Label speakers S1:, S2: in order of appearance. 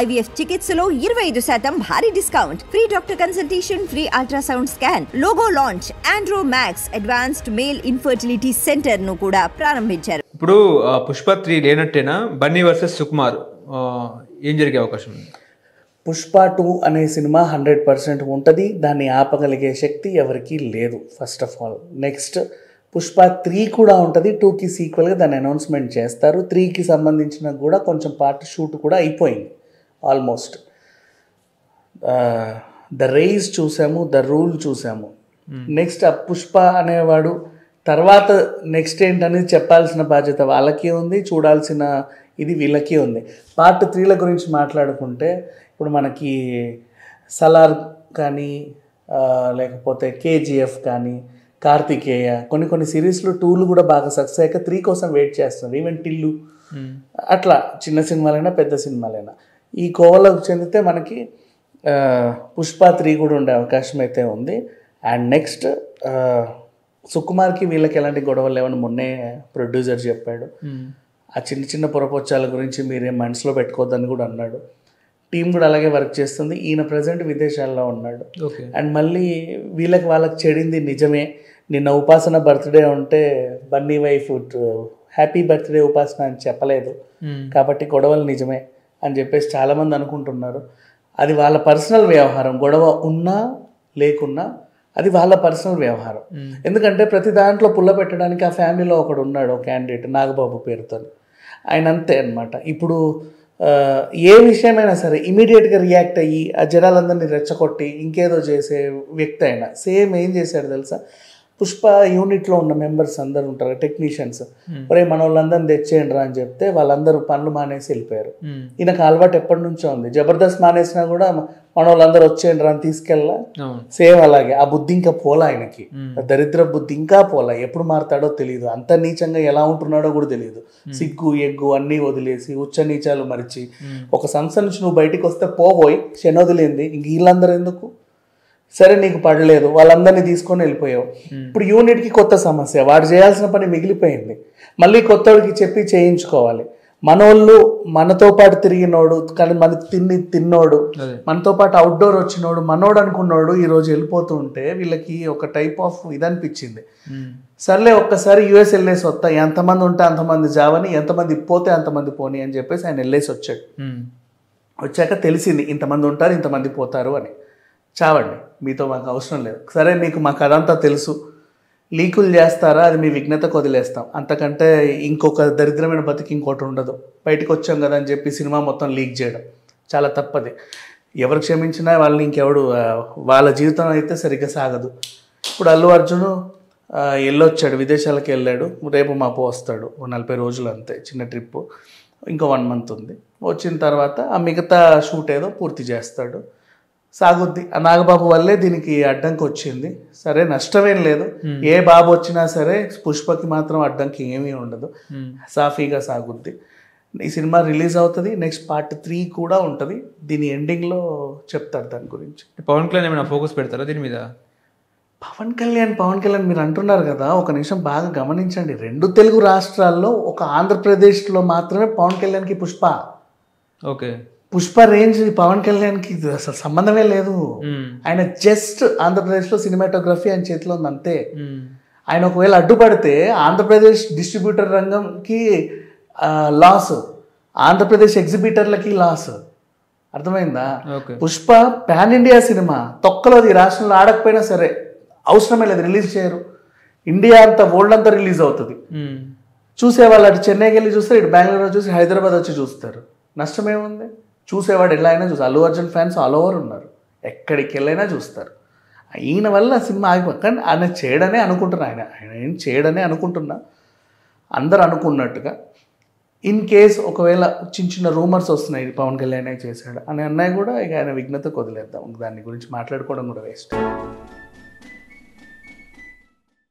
S1: IVF చికిత్సలో 25% భారీ discount, free doctor consultation, free ultrasound scan, logo launch, Andro max advanced male infertility centre ను కూడా ప్రారంభించారు.
S2: ఇప్పుడు పుష్ప 3 లేనట్టేనా బన్నీ వర్సెస్ సుకుమార్ ఏం జరిగే అవకాశం ఉంది?
S3: పుష్ప 2 అనే సినిమా 100% ఉంటుంది. దాన్ని ఆపగలిగే శక్తి ఎవరికీ లేదు first of all. Next Pushpa 3 కూడా ఉంటుంది. 2కి సీక్వెల్గా దాన్ని అనౌన్స్మెంట్ చేస్తారు. 3కి సంబంధించిన కూడా కొంచెం పార్ట్ షూట్ కూడా అయిపోయింది ఆల్మోస్ట్. ద రేస్ చూసాము, ద రూల్ చూసాము. నెక్స్ట్ ఆ పుష్ప అనేవాడు తర్వాత నెక్స్ట్ ఏంటనేది చెప్పాల్సిన బాధ్యత వాళ్ళకి ఉంది, చూడాల్సిన ఇది వీళ్ళకి ఉంది. పార్ట్ 3ల గురించి మాట్లాడుకుంటే ఇప్పుడు మనకి సలార్ కానీ లేకపోతే KGF కానీ కార్తికేయ కొన్ని సిరీస్లు 2లు కూడా బాగా సక్సెస్ అయ్యాక 3 కోసం వెయిట్ చేస్తున్నారు. ఈవెన్ టిల్లు అట్లా చిన్న సినిమాలైనా పెద్ద సినిమాలైనా ఈ కోవలోకి చెందితే మనకి పుష్ప 3 కూడా ఉండే అవకాశం అయితే ఉంది. అండ్ నెక్స్ట్ సుకుమార్కి వీళ్ళకి ఎలాంటి గొడవలు లేవని మొన్నే ప్రొడ్యూసర్ చెప్పాడు. ఆ చిన్న పొరపొచ్చాల గురించి మీరేం మనసులో పెట్టుకోవద్దని కూడా అన్నాడు. టీం కూడా అలాగే వర్క్ చేస్తుంది. ఈయన ప్రజెంట్ విదేశాల్లో ఉన్నాడు. అండ్ మళ్ళీ వాళ్ళకి చెడింది నిజమే. నిన్న ఉపాసన బర్త్డే ఉంటే బన్నీ వైఫ్ హ్యాపీ బర్త్డే ఉపాసన అని చెప్పలేదు కాబట్టి గొడవలు నిజమే అని చెప్పేసి చాలామంది అనుకుంటున్నారు. అది వాళ్ళ పర్సనల్ వ్యవహారం. గొడవ ఉన్నా లేకున్నా అది వాళ్ళ పర్సనల్ వ్యవహారం. ఎందుకంటే ప్రతి దాంట్లో పుల్ల పెట్టడానికి ఆ ఫ్యామిలీలో ఒకడు ఉన్నాడు, ఒక క్యాండిడేట్ నాగబాబు పేరుతో. ఆయన అంతే అనమాట. ఇప్పుడు ఏ విషయమైనా సరే ఇమీడియట్గా రియాక్ట్ అయ్యి ఆ జనాలందరినీ రెచ్చగొట్టి ఇంకేదో చేసే వ్యక్తి అయినా సేమ్ ఏం చేశాడు తెలుసా? పుష్ప యూనిట్లో ఉన్న మెంబర్స్ అందరు ఉంటారు, టెక్నీషియన్స్, ఒరే మన వాళ్ళందరిని తెచ్చేయండి రా అని చెప్తే వాళ్ళందరూ పనులు మానేసి వెళ్ళిపోయారు. ఈయనకు అలవాటు ఎప్పటి నుంచో ఉంది. జబర్దస్త్ మానేసినా కూడా మన వాళ్ళందరూ వచ్చేయండి రా అని తీసుకెళ్ళా. సేమ్ అలాగే ఆ బుద్ధి ఇంకా పోలా ఆయనకి, దరిద్ర బుద్ధి ఇంకా పోలా. ఎప్పుడు మారుతాడో తెలియదు. అంత నీచంగా ఎలా ఉంటున్నాడో కూడా తెలియదు. సిగ్గు ఎగ్గు అన్నీ వదిలేసి ఉచ్చ నీచాలు మరిచి ఒక సంస్థ నుంచి నువ్వు బయటికి వస్తే పోబోయి శనొదిలేంది ఇంక వీళ్ళందరూ ఎందుకు? సరే నీకు పడలేదు, వాళ్ళందరినీ తీసుకొని వెళ్ళిపోయావు. ఇప్పుడు యూనిట్కి కొత్త సమస్య, వాడు చేయాల్సిన పని మిగిలిపోయింది. మళ్ళీ కొత్తోడికి చెప్పి చేయించుకోవాలి. మనోళ్ళు మనతో పాటు తిరిగినోడు కానీ మన తిన్నోడు మనతో పాటు అవుట్డోర్ వచ్చినోడు మనోడు అనుకున్నోడు ఈరోజు వెళ్ళిపోతూ ఉంటే వీళ్ళకి ఒక టైప్ ఆఫ్ ఇది అనిపించింది. సర్లే ఒక్కసారి US వెళ్ళేసి వస్తా, ఎంతమంది ఉంటే అంతమంది జావని, ఎంతమంది పోతే అంతమంది పోని అని చెప్పేసి ఆయన వెళ్ళేసి వచ్చాడు. వచ్చాక తెలిసింది ఇంతమంది ఉంటారు ఇంతమంది పోతారు అని. చావండి, మీతో మాకు అవసరం లేదు. సరే మీకు మాకు అదంతా తెలుసు, లీకులు చేస్తారా అది మీ విఘ్నతకు వదిలేస్తాం, అంతకంటే ఇంకొక దరిద్రమైన బతికి ఇంకోటి ఉండదు. బయటకు వచ్చాం కదా అని చెప్పి సినిమా మొత్తం లీక్ చేయడం చాలా తప్పది. ఎవరు క్షమించినా వాళ్ళని ఇంకెవడు వాళ్ళ జీవితం అయితే సరిగ్గా సాగదు. ఇప్పుడు అల్లు అర్జున్ వెళ్ళొచ్చాడు, విదేశాలకు వెళ్ళాడు. రేపు మాపు వస్తాడు, 40 రోజులు అంతే, చిన్న ట్రిప్పు. ఇంకో 1 మంత్ ఉంది. వచ్చిన తర్వాత ఆ మిగతా షూట్ ఏదో పూర్తి చేస్తాడు, సాగుద్ది. ఆ నాగబాబు వల్లే దీనికి అడ్డంకి వచ్చింది. సరే నష్టమేం లేదు, ఏ బాబు వచ్చినా సరే పుష్పకి మాత్రం అడ్డంకి ఏమీ ఉండదు, సాఫీగా సాగుద్ది. ఈ సినిమా రిలీజ్ అవుతుంది. నెక్స్ట్ పార్ట్ 3 కూడా ఉంటుంది. దీని ఎండింగ్లో చెప్తారు దాని గురించి.
S2: పవన్ కళ్యాణ్ ఏమైనా ఫోకస్ పెడతారా దీని మీద?
S3: పవన్ కళ్యాణ్ మీరు అంటున్నారు కదా, ఒక నిమిషం బాగా గమనించండి. 2 తెలుగు రాష్ట్రాల్లో ఒక ఆంధ్రప్రదేశ్లో మాత్రమే పవన్ కళ్యాణ్కి పుష్ప.
S2: ఓకే,
S3: పుష్ప రేంజ్ పవన్ కళ్యాణ్కి అసలు సంబంధమే లేదు. ఆయన జస్ట్ ఆంధ్రప్రదేశ్లో సినిమాటోగ్రఫీ ఆయన చేతిలో ఉంది అంతే. ఆయన ఒకవేళ అడ్డుపడితే Andhra Pradesh distributor రంగంకి loss, Andhra Pradesh ఎగ్జిబిటర్లకి loss. అర్థమైందా? Pushpa pan India cinema. తొక్కలోది రాష్ట్రంలో ఆడకపోయినా సరే అవసరమే లేదు, రిలీజ్ చేయరు. ఇండియా అంతా వరల్డ్ అంతా రిలీజ్ అవుతుంది. చూసేవాళ్ళు అటు చెన్నైకి వెళ్ళి చూస్తారు, ఇటు బెంగళూరు చూసి హైదరాబాద్ వచ్చి చూస్తారు. నష్టమేముంది? చూసేవాడు ఎలా అయినా చూస్తారు. Allu Arjun fans all over ఉన్నారు, ఎక్కడికి వెళ్ళైనా చూస్తారు. ఈయన వల్ల సినిమా ఆగిపోయి, కానీ ఆయన చేయడనే అనుకుంటున్నా, ఆయన ఏం చేయడనే అనుకుంటున్నా, అందరు అనుకున్నట్టుగా. ఇన్ కేస్ ఒకవేళ చిన్న రూమర్స్ వస్తున్నాయి పవన్ కళ్యాణ్ చేశాడు అని అన్నయ్య కూడా ఇక ఆయన విఘ్నతకు వదిలేద్దాం, దాని గురించి మాట్లాడుకోవడం కూడా వేస్ట్.